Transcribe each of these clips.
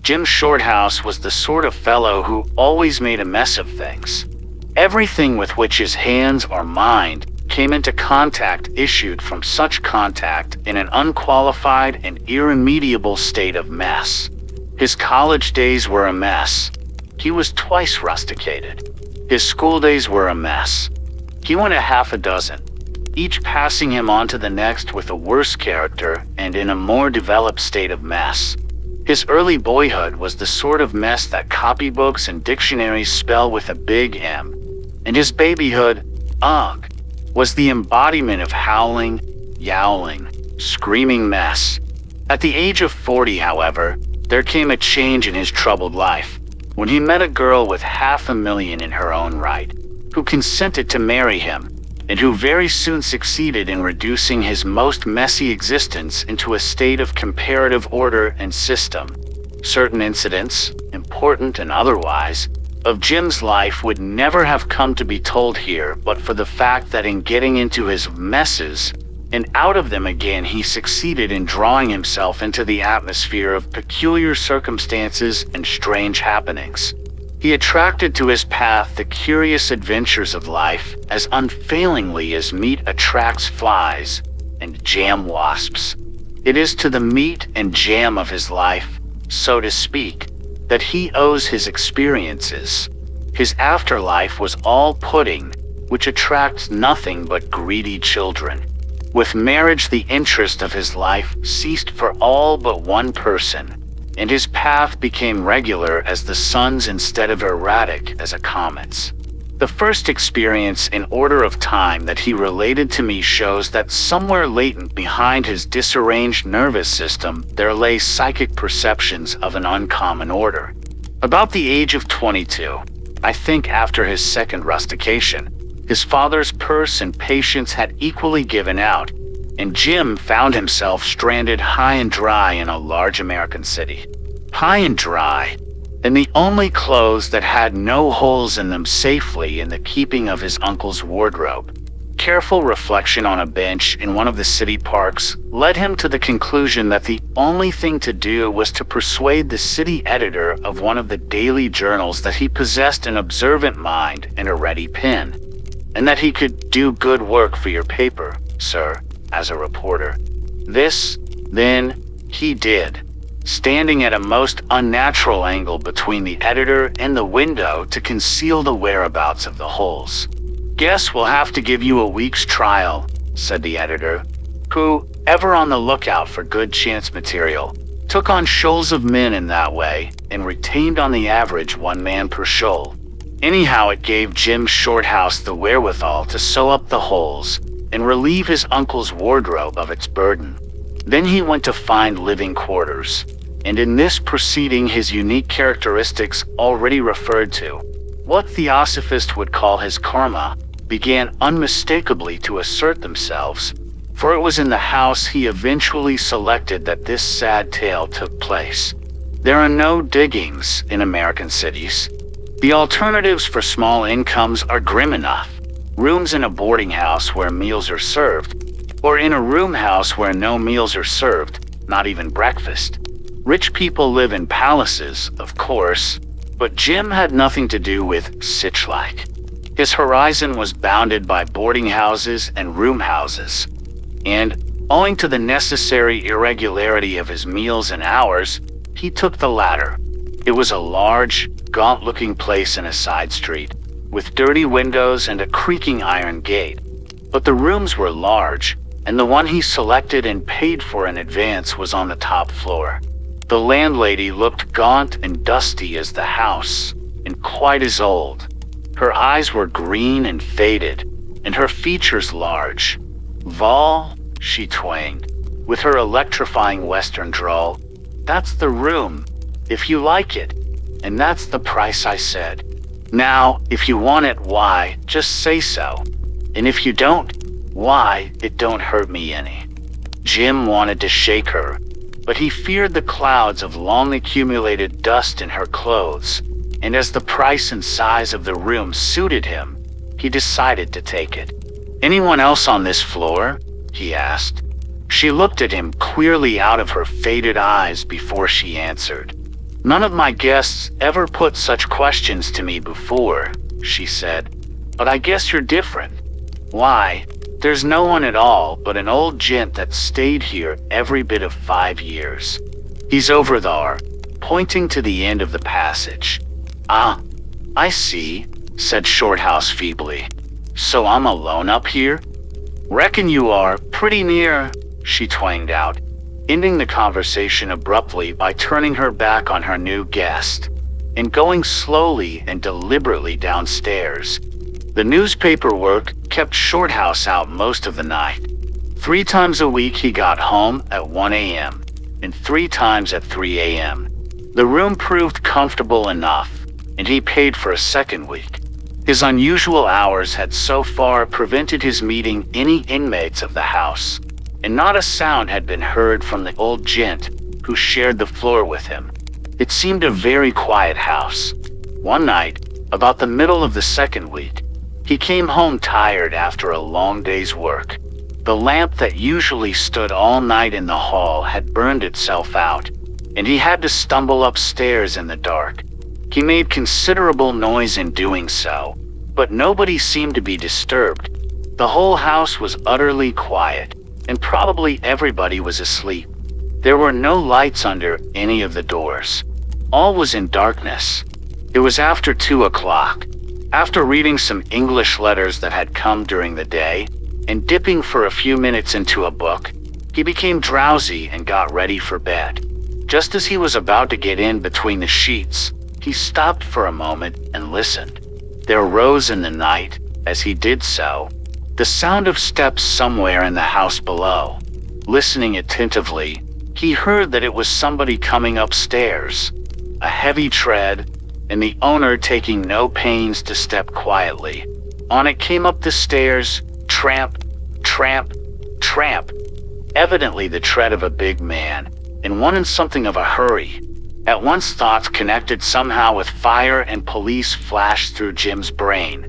Jim Shorthouse was the sort of fellow who always made a mess of things. Everything with which his hands or mind came into contact issued from such contact in an unqualified and irremediable state of mess. His college days were a mess. He was twice rusticated. His school days were a mess. He went a half a dozen, each passing him on to the next with a worse character and in a more developed state of mess. His early boyhood was the sort of mess that copybooks and dictionaries spell with a big M, and his babyhood, ugh, was the embodiment of howling, yowling, screaming mess. At the age of 40, however, there came a change in his troubled life, when he met a girl with $500,000 in her own right, who consented to marry him, and who very soon succeeded in reducing his most messy existence into a state of comparative order and system. Certain incidents, important and otherwise, of Jim's life would never have come to be told here but for the fact that in getting into his messes and out of them again, he succeeded in drawing himself into the atmosphere of peculiar circumstances and strange happenings. He attracted to his path the curious adventures of life as unfailingly as meat attracts flies and jam wasps. It is to the meat and jam of his life, so to speak, that he owes his experiences. His afterlife was all pudding, which attracts nothing but greedy children. With marriage, the interest of his life ceased for all but one person, and his path became regular as the sun's instead of erratic as a comet's. The first experience in order of time that he related to me shows that somewhere latent behind his disarranged nervous system there lay psychic perceptions of an uncommon order. About the age of 22, I think after his second rustication, his father's purse and patience had equally given out, and Jim found himself stranded high and dry in a large American city. High and dry, and the only clothes that had no holes in them safely in the keeping of his uncle's wardrobe. Careful reflection on a bench in one of the city parks led him to the conclusion that the only thing to do was to persuade the city editor of one of the daily journals that he possessed an observant mind and a ready pen, and that he could do good work for your paper, sir, as a reporter. This, then, he did, standing at a most unnatural angle between the editor and the window to conceal the whereabouts of the holes. "Guess we'll have to give you a week's trial," said the editor, who, ever on the lookout for good chance material, took on shoals of men in that way and retained on the average one man per shoal. Anyhow, it gave Jim Shorthouse the wherewithal to sew up the holes and relieve his uncle's wardrobe of its burden. Then he went to find living quarters, and in this proceeding his unique characteristics already referred to, what Theosophist would call his karma, began unmistakably to assert themselves, for it was in the house he eventually selected that this sad tale took place. There are no diggings in American cities. The alternatives for small incomes are grim enough. Rooms in a boarding house where meals are served, or in a room house where no meals are served, not even breakfast. Rich people live in palaces, of course, but Jim had nothing to do with such-like. His horizon was bounded by boarding houses and room houses, and, owing to the necessary irregularity of his meals and hours, he took the latter. It was a large, gaunt-looking place in a side street, with dirty windows and a creaking iron gate. But the rooms were large, and the one he selected and paid for in advance was on the top floor. The landlady looked gaunt and dusty as the house, and quite as old. Her eyes were green and faded, and her features large. "Vol," she twanged, with her electrifying western drawl, "that's the room, if you like it, and that's the price," I said. "Now, if you want it, why, just say so. And if you don't, why, it don't hurt me any." Jim wanted to shake her, but he feared the clouds of long accumulated dust in her clothes, and as the price and size of the room suited him, he decided to take it. "Anyone else on this floor?" he asked. She looked at him queerly out of her faded eyes before she answered. "None of my guests ever put such questions to me before," she said. "But I guess you're different. Why, there's no one at all but an old gent that stayed here every bit of 5 years. He's over there," pointing to the end of the passage. "Ah, I see," said Shorthouse feebly. "So I'm alone up here?" "Reckon you are, pretty near," she twanged out, ending the conversation abruptly by turning her back on her new guest and going slowly and deliberately downstairs. The newspaper work kept Shorthouse out most of the night. 3 times a week he got home at 1 a.m. and 3 times at 3 a.m. The room proved comfortable enough, and he paid for a second week. His unusual hours had so far prevented his meeting any inmates of the house, and not a sound had been heard from the old gent who shared the floor with him. It seemed a very quiet house. One night, about the middle of the second week, he came home tired after a long day's work. The lamp that usually stood all night in the hall had burned itself out, and he had to stumble upstairs in the dark. He made considerable noise in doing so, but nobody seemed to be disturbed. The whole house was utterly quiet, and probably everybody was asleep. There were no lights under any of the doors. All was in darkness. It was after 2 o'clock. After reading some English letters that had come during the day, and dipping for a few minutes into a book, he became drowsy and got ready for bed. Just as he was about to get in between the sheets, he stopped for a moment and listened. There rose in the night, as he did so, the sound of steps somewhere in the house below. Listening attentively, he heard that it was somebody coming upstairs, a heavy tread, and the owner taking no pains to step quietly. On it came up the stairs, tramp, tramp, tramp, evidently the tread of a big man, and one in something of a hurry. At once thoughts connected somehow with fire and police flashed through Jim's brain.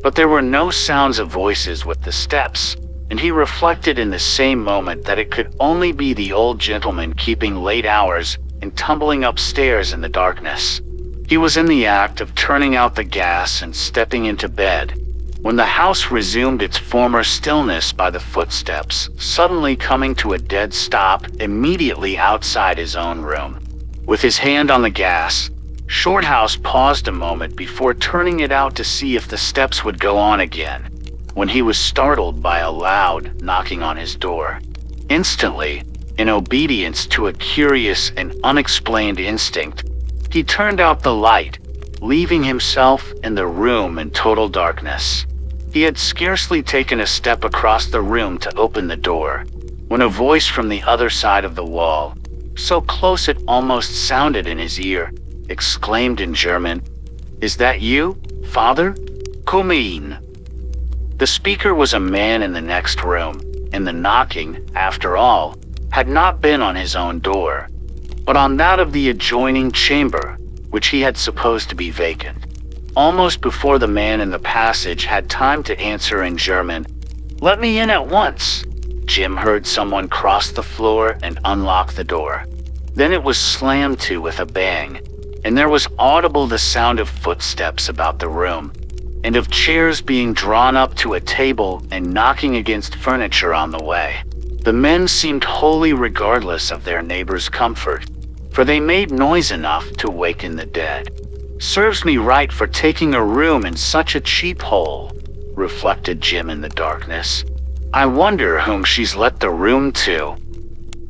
But there were no sounds of voices with the steps, and he reflected in the same moment that it could only be the old gentleman keeping late hours and tumbling upstairs in the darkness. He was in the act of turning out the gas and stepping into bed, when the house resumed its former stillness by the footsteps, suddenly coming to a dead stop immediately outside his own room. With his hand on the gas, Shorthouse paused a moment before turning it out to see if the steps would go on again, when he was startled by a loud knocking on his door. Instantly, in obedience to a curious and unexplained instinct, he turned out the light, leaving himself in the room in total darkness. He had scarcely taken a step across the room to open the door, when a voice from the other side of the wall, so close it almost sounded in his ear, exclaimed in German, "Is that you, Father? Come in." The speaker was a man in the next room, and the knocking, after all, had not been on his own door, but on that of the adjoining chamber, which he had supposed to be vacant. Almost before the man in the passage had time to answer in German, "Let me in at once," Jim heard someone cross the floor and unlock the door. Then it was slammed to with a bang, and there was audible the sound of footsteps about the room, and of chairs being drawn up to a table and knocking against furniture on the way. The men seemed wholly regardless of their neighbors' comfort, for they made noise enough to waken the dead. "Serves me right for taking a room in such a cheap hole," reflected Jim in the darkness. "I wonder whom she's let the room to."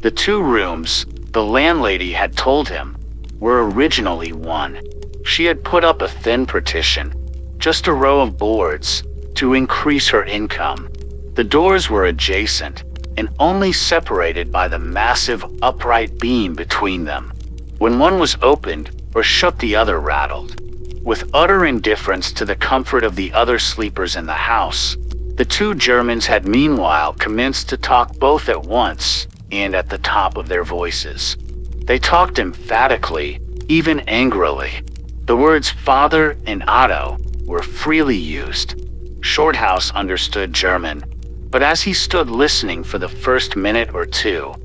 The 2 rooms, the landlady had told him, were originally one. She had put up a thin partition, just a row of boards, to increase her income. The doors were adjacent, and only separated by the massive upright beam between them. When one was opened or shut, the other rattled. With utter indifference to the comfort of the other sleepers in the house, the 2 Germans had meanwhile commenced to talk both at once and at the top of their voices. They talked emphatically, even angrily. The words "father" and "Otto" were freely used. Shorthouse understood German, but as he stood listening for the first minute or two,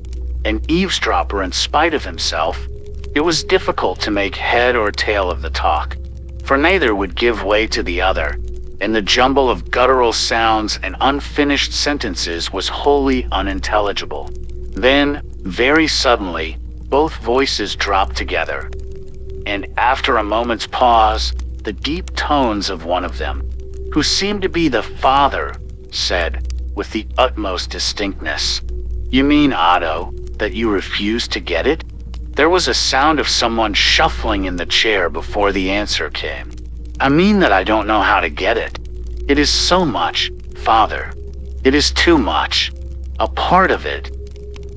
an eavesdropper in spite of himself, It was difficult to make head or tail of the talk, for neither would give way to the other, and the jumble of guttural sounds and unfinished sentences was wholly unintelligible. Then, very suddenly, both voices dropped together, and after a moment's pause, the deep tones of one of them, who seemed to be the father, said, with the utmost distinctness, "You mean, Otto, that you refuse to get it?" There was a sound of someone shuffling in the chair before the answer came. "I mean that I don't know how to get it. It is so much, Father. It is too much. A part of it."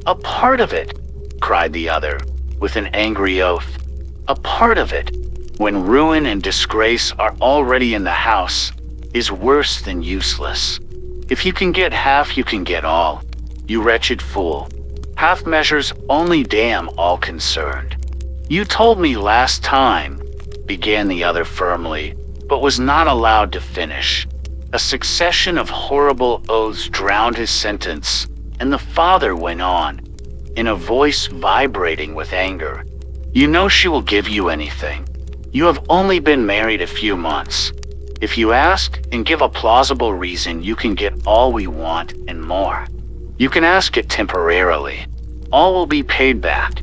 "A part of it," cried the other, with an angry oath. "A part of it, when ruin and disgrace are already in the house, is worse than useless. If you can get half, you can get all. You wretched fool. Half measures only damn all concerned. You told me last time," began the other firmly, but was not allowed to finish. A succession of horrible oaths drowned his sentence, and the father went on, in a voice vibrating with anger. "You know she will give you anything. You have only been married a few months. If you ask and give a plausible reason, you can get all we want and more. You can ask it temporarily. All will be paid back.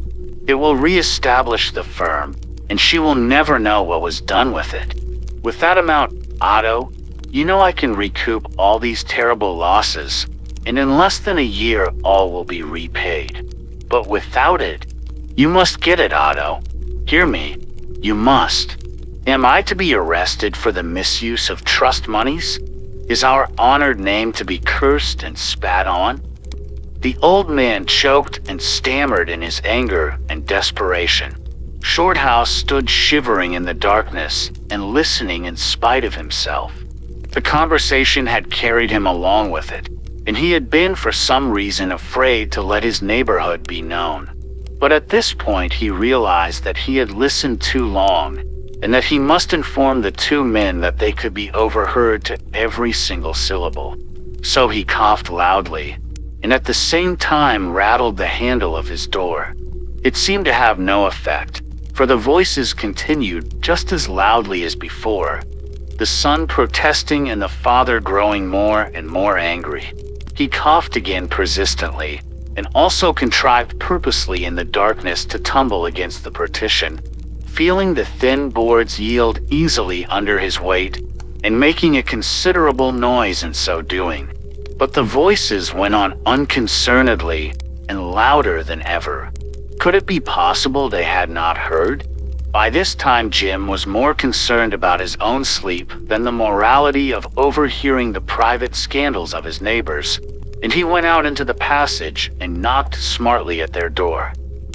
It will re-establish the firm, and she will never know what was done with it. With that amount, Otto, you know I can recoup all these terrible losses, and in less than a year all will be repaid. But without it, you must get it, Otto. Hear me, you must. Am I to be arrested for the misuse of trust monies? Is our honored name to be cursed and spat on?" The old man choked and stammered in his anger and desperation. Shorthouse stood shivering in the darkness and listening in spite of himself. The conversation had carried him along with it, and he had been for some reason afraid to let his neighborhood be known. But at this point he realized that he had listened too long, and that he must inform the two men that they could be overheard to every single syllable. So he coughed loudly, and at the same time rattled the handle of his door. It seemed to have no effect, for the voices continued just as loudly as before, the son protesting and the father growing more and more angry. He coughed again persistently, and also contrived purposely in the darkness to tumble against the partition, feeling the thin boards yield easily under his weight, and making a considerable noise in so doing. But the voices went on unconcernedly and louder than ever. Could it be possible they had not heard? By this time Jim was more concerned about his own sleep than the morality of overhearing the private scandals of his neighbors, and he went out into the passage and knocked smartly at their door.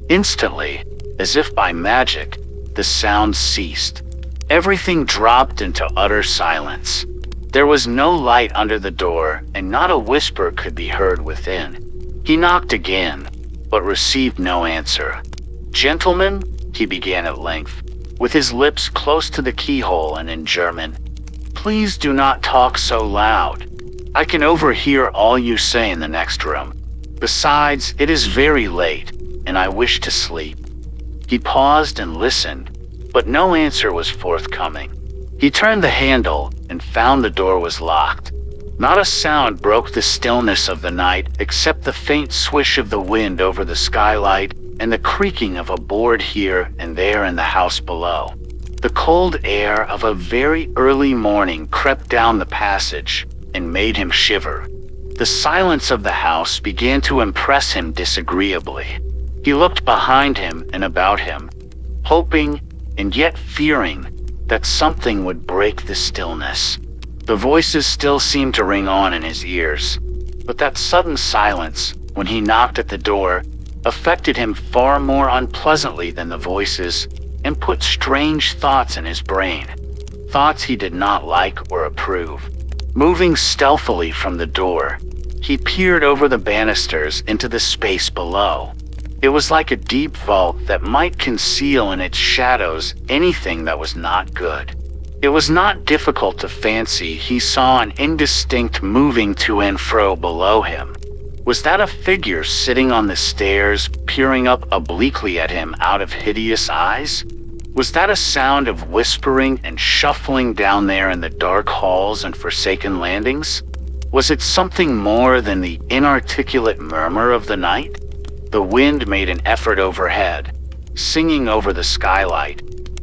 Instantly, as if by magic, the sound ceased. Everything dropped into utter silence. There was no light under the door, and not a whisper could be heard within. He knocked again, but received no answer. "Gentlemen," he began at length, with his lips close to the keyhole and in German, "please do not talk so loud. I can overhear all you say in the next room. Besides, it is very late, and I wish to sleep." He paused and listened, but no answer was forthcoming. He turned the handle and found the door was locked. Not a sound broke the stillness of the night except the faint swish of the wind over the skylight and the creaking of a board here and there in the house below. The cold air of a very early morning crept down the passage and made him shiver. The silence of the house began to impress him disagreeably. He looked behind him and about him, hoping and yet fearing that something would break the stillness. The voices still seemed to ring on in his ears, but that sudden silence, when he knocked at the door, affected him far more unpleasantly than the voices, and put strange thoughts in his brain, thoughts he did not like or approve. Moving stealthily from the door, he peered over the banisters into the space below. It was like a deep vault that might conceal in its shadows anything that was not good. It was not difficult to fancy he saw an indistinct moving to and fro below him. Was that a figure sitting on the stairs, peering up obliquely at him out of hideous eyes? Was that a sound of whispering and shuffling down there in the dark halls and forsaken landings? Was it something more than the inarticulate murmur of the night? The wind made an effort overhead, singing over the skylight,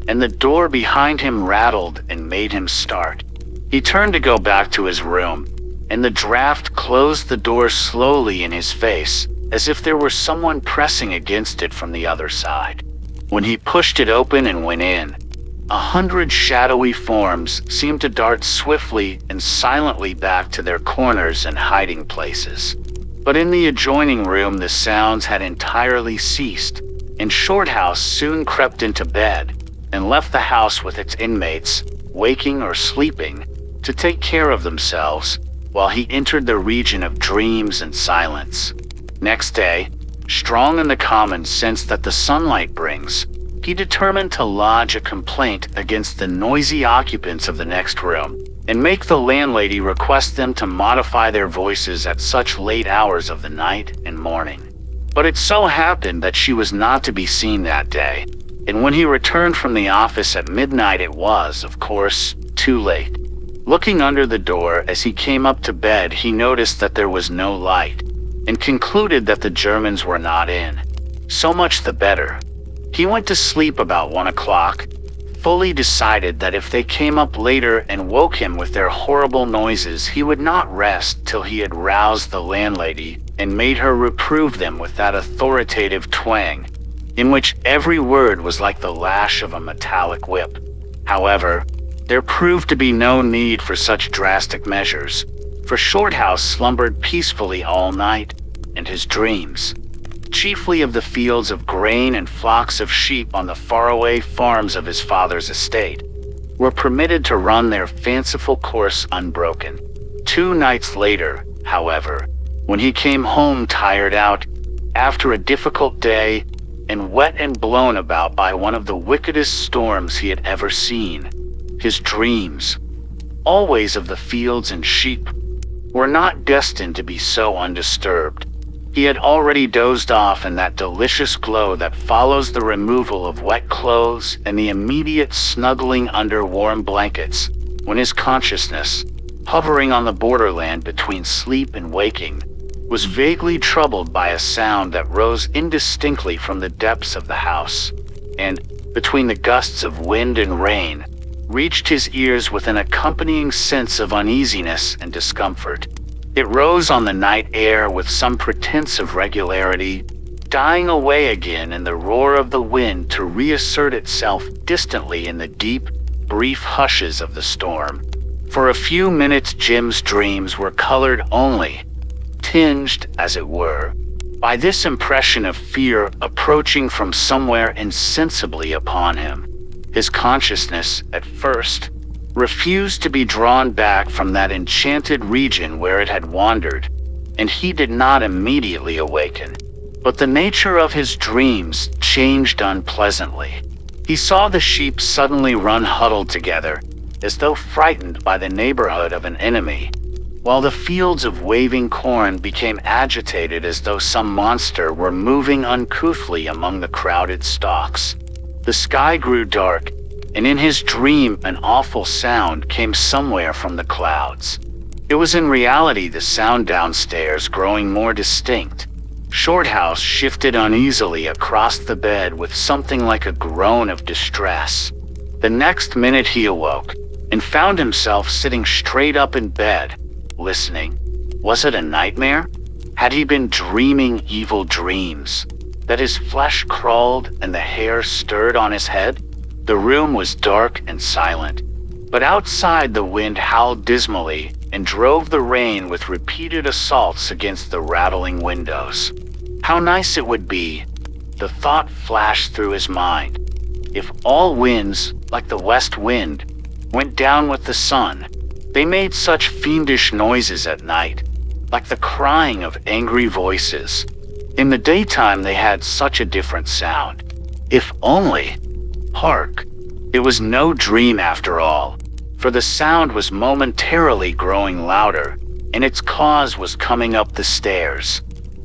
and the door behind him rattled and made him start. He turned to go back to his room, and the draft closed the door slowly in his face, as if there were someone pressing against it from the other side. When he pushed it open and went in, 100 shadowy forms seemed to dart swiftly and silently back to their corners and hiding places. But in the adjoining room, the sounds had entirely ceased, and Shorthouse soon crept into bed and left the house with its inmates, waking or sleeping, to take care of themselves, while he entered the region of dreams and silence. Next day, strong in the common sense that the sunlight brings, he determined to lodge a complaint against the noisy occupants of the next room and make the landlady request them to modify their voices at such late hours of the night and morning. But it so happened that she was not to be seen that day, and when he returned from the office at midnight, it was, of course, too late. Looking under the door as he came up to bed, he noticed that there was no light, and concluded that the Germans were not in. So much the better. He went to sleep about 1 o'clock, fully decided that if they came up later and woke him with their horrible noises, he would not rest till he had roused the landlady and made her reprove them with that authoritative twang, in which every word was like the lash of a metallic whip. However, there proved to be no need for such drastic measures, for Shorthouse slumbered peacefully all night, and his dreams, chiefly of the fields of grain and flocks of sheep on the faraway farms of his father's estate, were permitted to run their fanciful course unbroken. 2 nights later, however, when he came home tired out, after a difficult day, and wet and blown about by one of the wickedest storms he had ever seen, his dreams, always of the fields and sheep, were not destined to be so undisturbed. He had already dozed off in that delicious glow that follows the removal of wet clothes and the immediate snuggling under warm blankets, when his consciousness, hovering on the borderland between sleep and waking, was vaguely troubled by a sound that rose indistinctly from the depths of the house, and, between the gusts of wind and rain, reached his ears with an accompanying sense of uneasiness and discomfort. It rose on the night air with some pretense of regularity, dying away again in the roar of the wind to reassert itself distantly in the deep, brief hushes of the storm. For a few minutes Jim's dreams were colored only, tinged, as it were, by this impression of fear approaching from somewhere insensibly upon him. His consciousness, at first, refused to be drawn back from that enchanted region where it had wandered, and he did not immediately awaken. But the nature of his dreams changed unpleasantly. He saw the sheep suddenly run huddled together, as though frightened by the neighborhood of an enemy, while the fields of waving corn became agitated as though some monster were moving uncouthly among the crowded stalks. The sky grew dark, and in his dream an awful sound came somewhere from the clouds. It was in reality the sound downstairs growing more distinct. Shorthouse shifted uneasily across the bed with something like a groan of distress. The next minute he awoke, and found himself sitting straight up in bed, listening. Was it a nightmare? Had he been dreaming evil dreams? That his flesh crawled and the hair stirred on his head? The room was dark and silent, but outside the wind howled dismally and drove the rain with repeated assaults against the rattling windows. How nice it would be, the thought flashed through his mind, if all winds, like the west wind, went down with the sun. They made such fiendish noises at night, like the crying of angry voices. In the daytime they had such a different sound. If only... Hark! It was no dream after all, for the sound was momentarily growing louder, and its cause was coming up the stairs.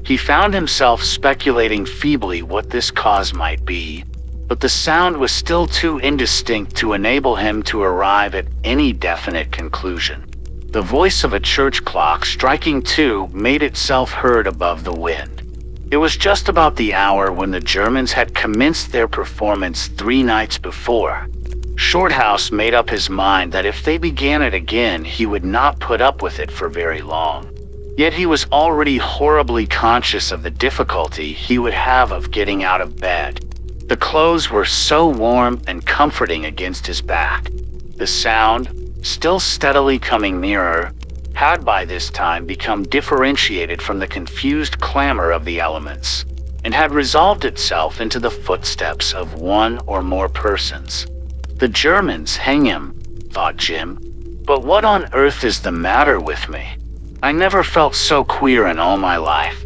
He found himself speculating feebly what this cause might be, but the sound was still too indistinct to enable him to arrive at any definite conclusion. The voice of a church clock striking 2 made itself heard above the wind. It was just about the hour when the Germans had commenced their performance 3 nights before. Shorthouse made up his mind that if they began it again, he would not put up with it for very long. Yet he was already horribly conscious of the difficulty he would have of getting out of bed. The clothes were so warm and comforting against his back. The sound, still steadily coming nearer, had by this time become differentiated from the confused clamor of the elements, and had resolved itself into the footsteps of 1 or more persons. The Germans hang him, thought Jim. But what on earth is the matter with me? I never felt so queer in all my life.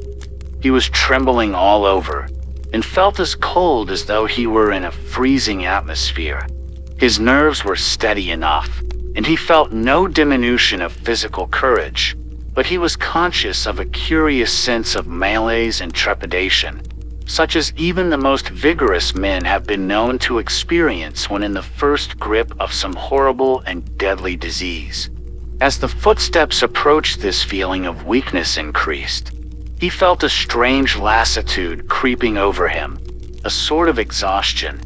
He was trembling all over, and felt as cold as though he were in a freezing atmosphere. His nerves were steady enough, and he felt no diminution of physical courage, but he was conscious of a curious sense of malaise and trepidation, such as even the most vigorous men have been known to experience when in the first grip of some horrible and deadly disease. As the footsteps approached, this feeling of weakness increased. He felt a strange lassitude creeping over him, a sort of exhaustion,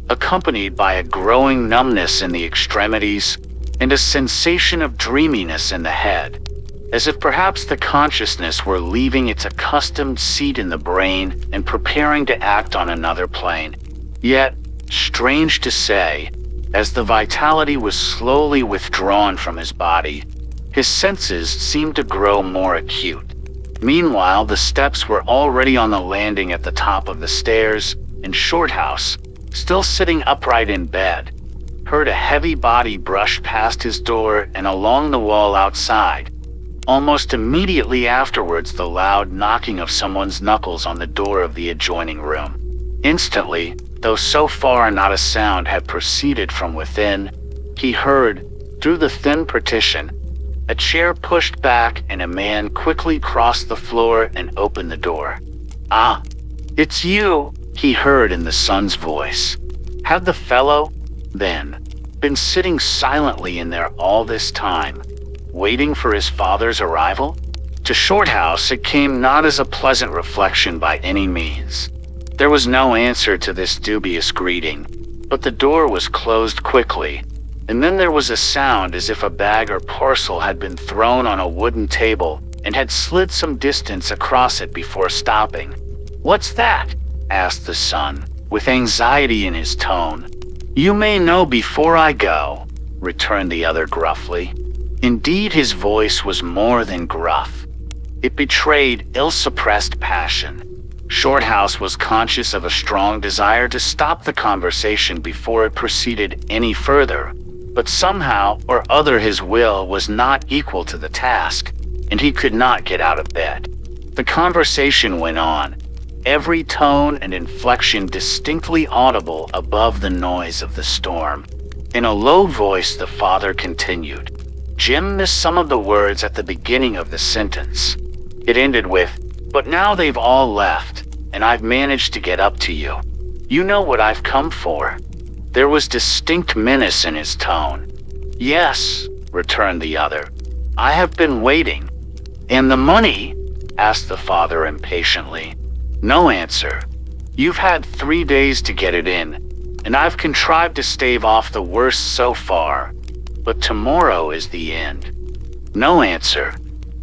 accompanied by a growing numbness in the extremities and a sensation of dreaminess in the head, as if perhaps the consciousness were leaving its accustomed seat in the brain and preparing to act on another plane. Yet, strange to say, as the vitality was slowly withdrawn from his body, his senses seemed to grow more acute. Meanwhile, the steps were already on the landing at the top of the stairs, and Shorthouse, still sitting upright in bed, heard a heavy body brush past his door and along the wall outside. Almost immediately afterwards, the loud knocking of someone's knuckles on the door of the adjoining room. Instantly, though so far not a sound had proceeded from within, he heard, through the thin partition, a chair pushed back and a man quickly crossed the floor and opened the door. "Ah, it's you," he heard in the son's voice. Had the fellow, then, been sitting silently in there all this time, waiting for his father's arrival? To Shorthouse, it came not as a pleasant reflection by any means. There was no answer to this dubious greeting, but the door was closed quickly, and then there was a sound as if a bag or parcel had been thrown on a wooden table and had slid some distance across it before stopping. "What's that?" asked the son, with anxiety in his tone. "You may know before I go," returned the other gruffly. Indeed, his voice was more than gruff. It betrayed ill-suppressed passion. Shorthouse was conscious of a strong desire to stop the conversation before it proceeded any further, but somehow or other his will was not equal to the task, and he could not get out of bed. The conversation went on, every tone and inflection distinctly audible above the noise of the storm. In a low voice, the father continued. Jim missed some of the words at the beginning of the sentence. It ended with, "But now they've all left, and I've managed to get up to you. You know what I've come for." There was distinct menace in his tone. "Yes," returned the other. "I have been waiting." "And the money?" asked the father impatiently. No answer. "You've had 3 days to get it in, and I've contrived to stave off the worst so far. But tomorrow is the end." No answer.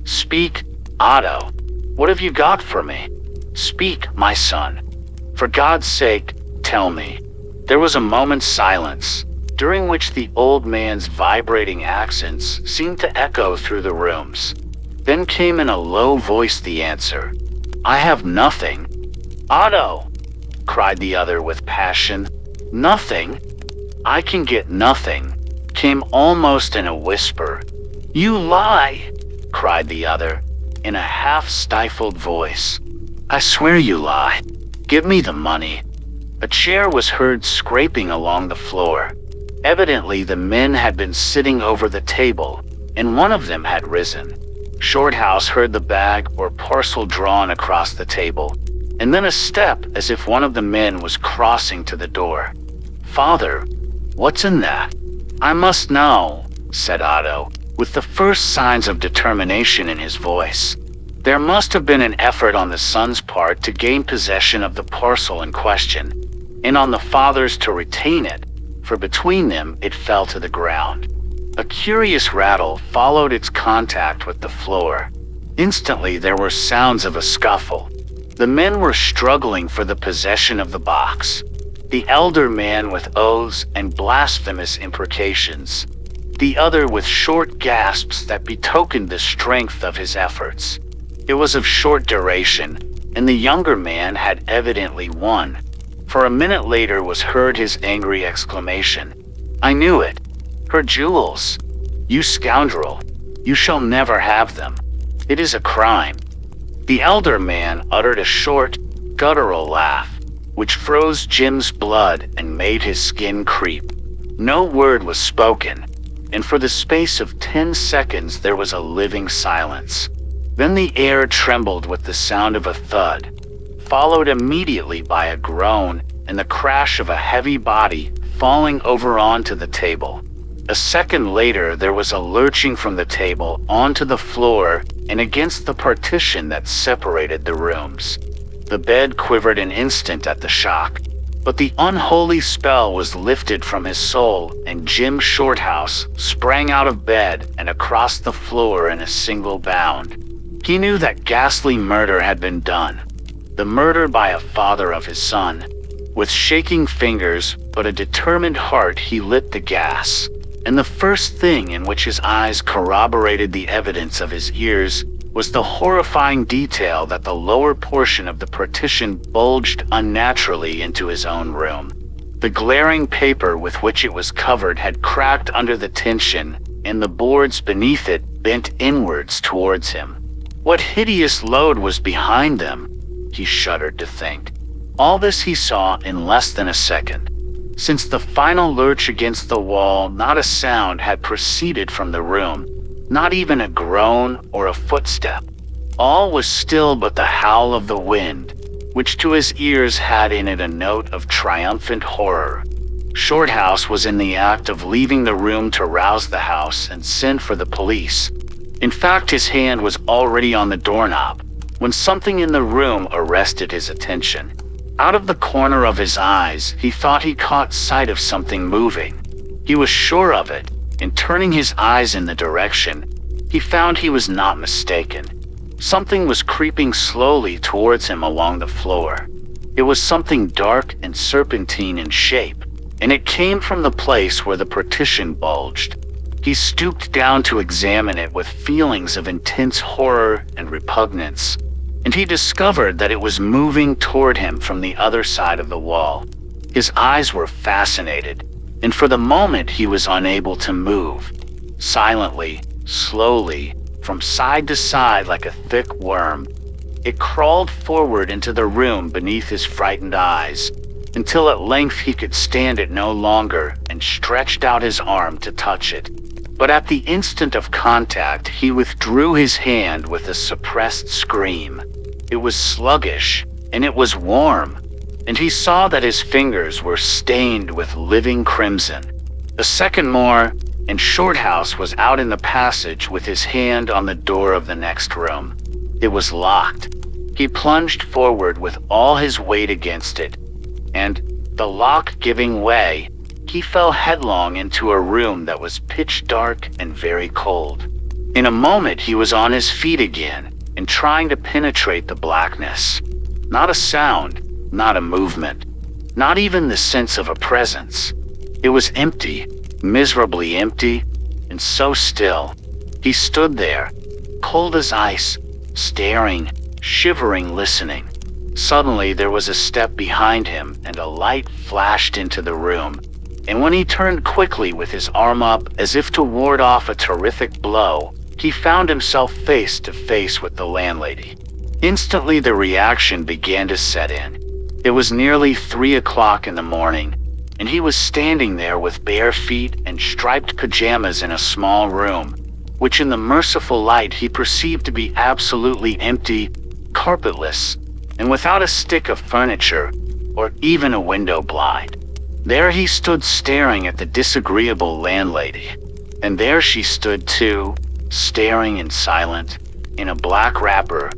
"Speak, Otto. What have you got for me? Speak, my son. For God's sake, tell me." There was a moment's silence, during which the old man's vibrating accents seemed to echo through the rooms. Then came in a low voice the answer. "I have nothing." "Otto!" cried the other with passion. "Nothing? I can get nothing," came almost in a whisper. "You lie!" cried the other, in a half-stifled voice. "I swear you lie. Give me the money." A chair was heard scraping along the floor. Evidently the men had been sitting over the table, and one of them had risen. Shorthouse heard the bag or parcel drawn across the table, and then a step as if one of the men was crossing to the door. "Father, what's in that?" "I must know," said Otto, with the first signs of determination in his voice. There must have been an effort on the son's part to gain possession of the parcel in question, and on the father's to retain it, for between them it fell to the ground. A curious rattle followed its contact with the floor. Instantly there were sounds of a scuffle. The men were struggling for the possession of the box, the elder man with oaths and blasphemous imprecations, the other with short gasps that betokened the strength of his efforts. It was of short duration, and the younger man had evidently won, for a minute later was heard his angry exclamation. "I knew it! Her jewels! You scoundrel! You shall never have them! It is a crime!" The elder man uttered a short, guttural laugh, which froze Jim's blood and made his skin creep. No word was spoken, and for the space of 10 seconds there was a living silence. Then the air trembled with the sound of a thud, followed immediately by a groan and the crash of a heavy body falling over onto the table. A second later, there was a lurching from the table onto the floor and against the partition that separated the rooms. The bed quivered an instant at the shock, but the unholy spell was lifted from his soul, and Jim Shorthouse sprang out of bed and across the floor in a single bound. He knew that ghastly murder had been done, the murder by a father of his son. With shaking fingers but a determined heart, he lit the gas, and the first thing in which his eyes corroborated the evidence of his ears was the horrifying detail that the lower portion of the partition bulged unnaturally into his own room. The glaring paper with which it was covered had cracked under the tension, and the boards beneath it bent inwards towards him. What hideous load was behind them? He shuddered to think. All this he saw in less than a second. Since the final lurch against the wall, not a sound had proceeded from the room, not even a groan or a footstep. All was still but the howl of the wind, which to his ears had in it a note of triumphant horror. Shorthouse was in the act of leaving the room to rouse the house and send for the police. In fact, his hand was already on the doorknob when something in the room arrested his attention. Out of the corner of his eyes, he thought he caught sight of something moving. He was sure of it, and turning his eyes in the direction, he found he was not mistaken. Something was creeping slowly towards him along the floor. It was something dark and serpentine in shape, and it came from the place where the partition bulged. He stooped down to examine it with feelings of intense horror and repugnance, and he discovered that it was moving toward him from the other side of the wall. His eyes were fascinated, and for the moment he was unable to move. Silently, slowly, from side to side like a thick worm, it crawled forward into the room beneath his frightened eyes, until at length he could stand it no longer and stretched out his arm to touch it. But at the instant of contact, he withdrew his hand with a suppressed scream. It was sluggish, and it was warm, and he saw that his fingers were stained with living crimson. A second more, and Shorthouse was out in the passage with his hand on the door of the next room. It was locked. He plunged forward with all his weight against it, and, the lock giving way, he fell headlong into a room that was pitch dark and very cold. In a moment he was on his feet again and trying to penetrate the blackness. Not a sound, not a movement, not even the sense of a presence. It was empty, miserably empty, and so still. He stood there, cold as ice, staring, shivering, listening. Suddenly there was a step behind him and a light flashed into the room, and when he turned quickly with his arm up as if to ward off a terrific blow, he found himself face to face with the landlady. Instantly the reaction began to set in. It was nearly 3 o'clock in the morning, and he was standing there with bare feet and striped pajamas in a small room, which in the merciful light he perceived to be absolutely empty, carpetless, and without a stick of furniture or even a window blind. There he stood staring at the disagreeable landlady, and there she stood too, staring and silent, in a black wrapper,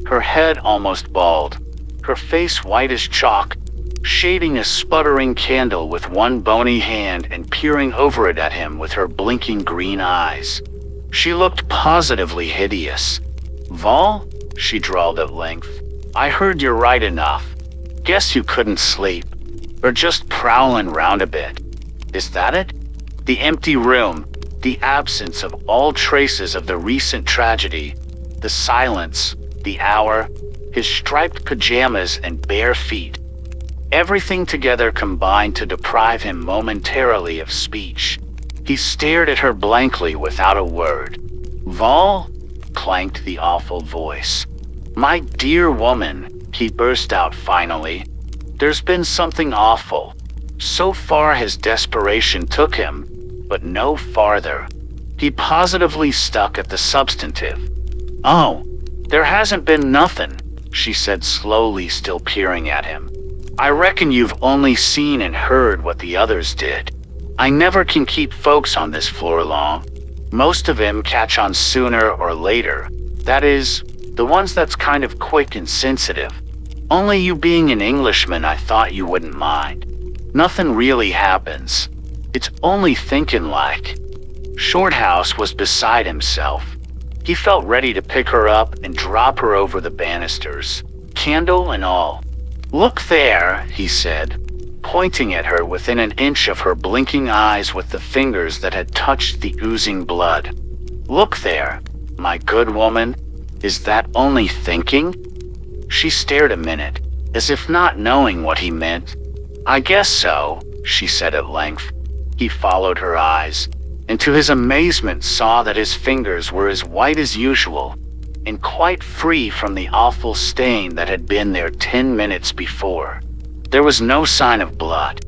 her head almost bald, her face white as chalk, shading a sputtering candle with one bony hand and peering over it at him with her blinking green eyes. She looked positively hideous. "Vol," she drawled at length, "I heard you're right enough. Guess you couldn't sleep. Or just prowling round a bit. Is that it?" The empty room, the absence of all traces of the recent tragedy, the silence, the hour, his striped pajamas and bare feet. Everything together combined to deprive him momentarily of speech. He stared at her blankly without a word. "Vol," clanked the awful voice. "My dear woman," he burst out finally, "there's been something awful. So far his desperation took him, but no farther." He positively stuck at the substantive. "Oh, there hasn't been nothing," she said slowly, still peering at him. "I reckon you've only seen and heard what the others did. I never can keep folks on this floor long. Most of 'em catch on sooner or later. That is, the ones that's kind of quick and sensitive. Only you being an Englishman, I thought you wouldn't mind. Nothing really happens. It's only thinking like." Shorthouse was beside himself. He felt ready to pick her up and drop her over the banisters, candle and all. "Look there," he said, pointing at her within an inch of her blinking eyes with the fingers that had touched the oozing blood. "Look there, my good woman. Is that only thinking?" She stared a minute, as if not knowing what he meant. "I guess so," she said at length. He followed her eyes, and to his amazement saw that his fingers were as white as usual, and quite free from the awful stain that had been there 10 minutes before. There was no sign of blood.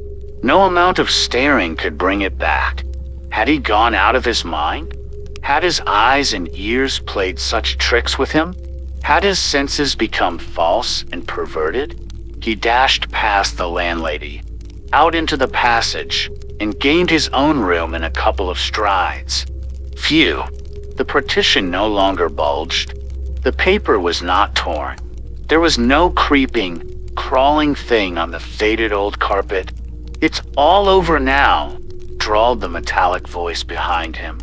No amount of staring could bring it back. Had he gone out of his mind? Had his eyes and ears played such tricks with him? Had his senses become false and perverted? He dashed past the landlady, out into the passage, and gained his own room in a couple of strides. Phew! The partition no longer bulged. The paper was not torn. There was no creeping, crawling thing on the faded old carpet. "It's all over now," drawled the metallic voice behind him.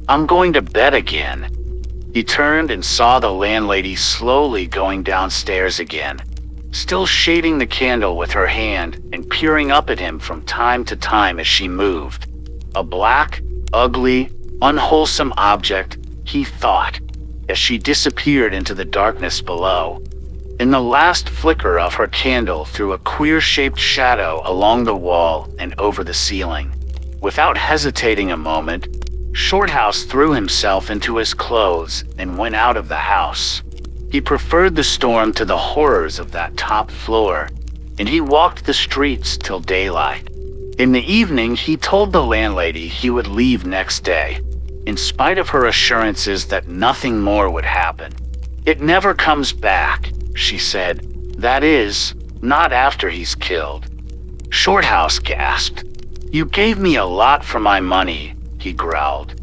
"I'm going to bed again." He turned and saw the landlady slowly going downstairs again, still shading the candle with her hand and peering up at him from time to time as she moved. A black, ugly, unwholesome object, he thought, as she disappeared into the darkness below. In the last flicker of her candle threw a queer-shaped shadow along the wall and over the ceiling. Without hesitating a moment, Shorthouse threw himself into his clothes and went out of the house. He preferred the storm to the horrors of that top floor, and he walked the streets till daylight. In the evening, he told the landlady he would leave next day, in spite of her assurances that nothing more would happen. "It never comes back," she said. "That is, not after he's killed." Shorthouse gasped. "You gave me a lot for my money," he growled.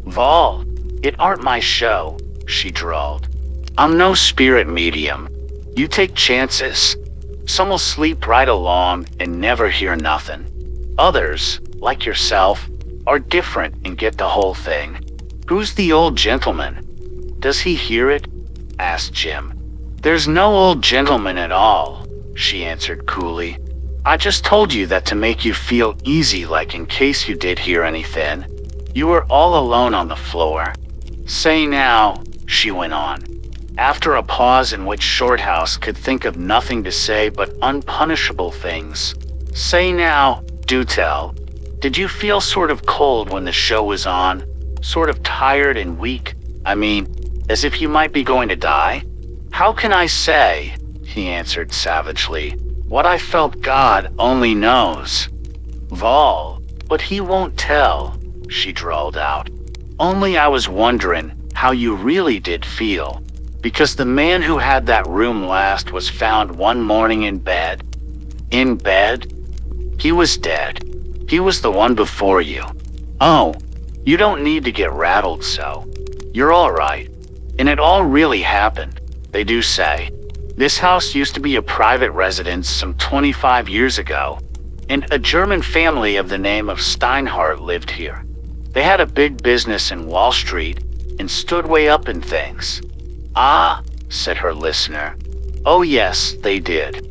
"Vol, it aren't my show," she drawled. "I'm no spirit medium. You take chances. Some'll sleep right along and never hear nothing. Others, like yourself, are different and get the whole thing." "Who's the old gentleman? Does he hear it?" asked Jim. "There's no old gentleman at all," she answered coolly. "I just told you that to make you feel easy, like in case you did hear anything. You were all alone on the floor. Say now," she went on, after a pause in which Shorthouse could think of nothing to say but unpunishable things. "Say now, do tell. Did you feel sort of cold when the show was on? Sort of tired and weak? I mean, as if you might be going to die?" "How can I say?" he answered savagely. "What I felt God only knows." "Vol, but he won't tell," she drawled out. Only I was wondering how you really did feel, because the man who had that room last was found one morning in bed. In bed? He was dead. He was the one before you. Oh, you don't need to get rattled so. You're all right. And it all really happened, they do say. This house used to be a private residence some 25 years ago, and a German family of the name of Steinhardt lived here. They had a big business in Wall Street and stood way up in things. Ah, said her listener. Oh yes, they did.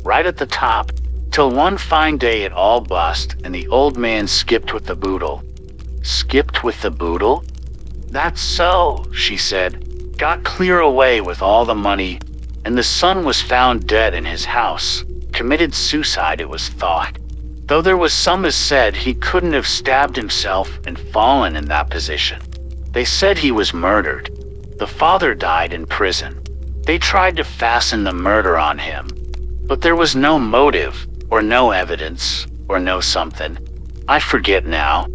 Right at the top, till one fine day it all bust and the old man skipped with the boodle. Skipped with the boodle? That's so, she said. Got clear away with all the money, and the son was found dead in his house. Committed suicide, it was thought. Though there was some as said he couldn't have stabbed himself and fallen in that position. They said he was murdered. The father died in prison. They tried to fasten the murder on him, but there was no motive, or no evidence, or no something. I forget now.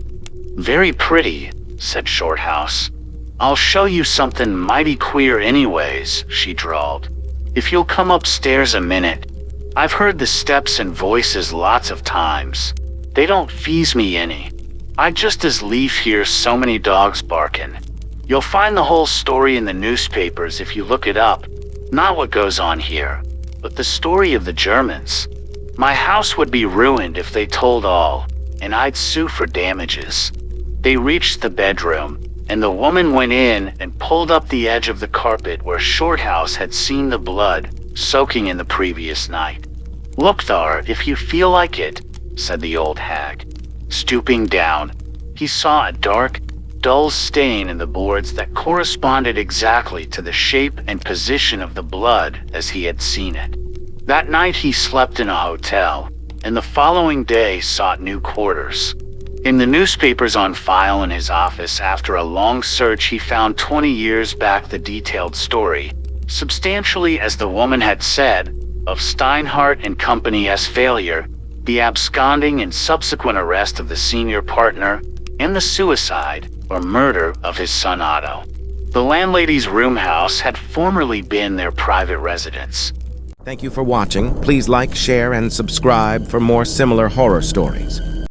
Very pretty, said Shorthouse. I'll show you something mighty queer anyways, she drawled. If you'll come upstairs a minute. I've heard the steps and voices lots of times. They don't fees me any. I just as lief hear so many dogs barking. You'll find the whole story in the newspapers if you look it up. Not what goes on here, but the story of the Germans. My house would be ruined if they told all, and I'd sue for damages. They reached the bedroom, and the woman went in and pulled up the edge of the carpet where Shorthouse had seen the blood soaking in the previous night. Look thar, if you feel like it, said the old hag. Stooping down, he saw a dark, dull stain in the boards that corresponded exactly to the shape and position of the blood as he had seen it. That night he slept in a hotel, and the following day sought new quarters. In the newspapers on file in his office, after a long search, he found 20 years back the detailed story, substantially as the woman had said, of Steinhardt and Company's failure, the absconding and subsequent arrest of the senior partner, and the suicide or murder of his son Otto. The landlady's room house had formerly been their private residence. Thank you for watching. Please like, share, and subscribe for more similar horror stories.